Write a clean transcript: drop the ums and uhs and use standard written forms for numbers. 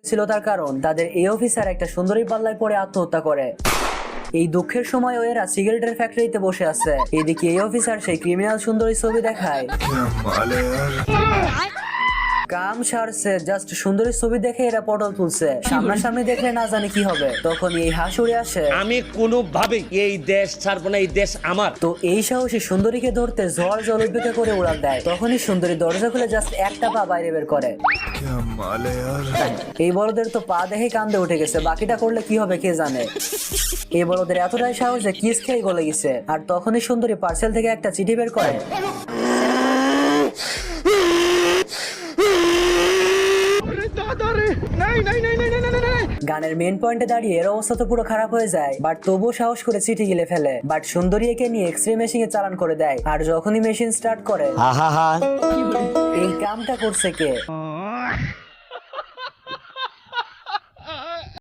ছিল তার কারণ তাদের এই অফিসার একটা সুন্দরী পাল্লায় পড়ে আত্মহত্যা করে। এই দুঃখের সময় এরা সিগারেটের ফ্যাক্টরিতে বসে আছে। এদিকে এই অফিসার সেই ক্রিমিনাল সুন্দরী ছবি দেখায়। কাম সারছে, জাস্ট সুন্দরী ছবি দেখে এরা পটল তুলছে। সামনাসামনি দেখলে না জানি কি হবে। তখন এই হাঁস উড়ে আসে। আমি কোনোভাবেই এই দেশ ছাড়বো না, এই দেশ আমার। তো এই সাহসী সুন্দরীকে ধরতে ঝড় জল উপেক্ষা করে উড়াল দেয়। তখনই সুন্দরী দরজা খুলে জাস্ট একটা পা বাইরে বের করে। এই বলদের তো পা দেখে কান্দে উঠে গেছে, বাকিটা করলে কি হবে কে জানে। এই বলদের এতটাই সাহস যে কিস খেয়ে গলে গেছে। আর তখনই সুন্দরী পার্সেল থেকে একটা চিঠি বের করে। গানের মেন পয়েন্টে দাঁড়িয়ে এর অবস্থা তো পুরো খারাপ হয়ে যায়, বাট তবুও সাহস করে চিঠি গিলে ফেলে। বাট সুন্দরী একে নিয়ে এক্সরে মেশিনে চালান করে দেয়। আর যখনই মেশিন স্টার্ট করে, এই কামটা করছে কে?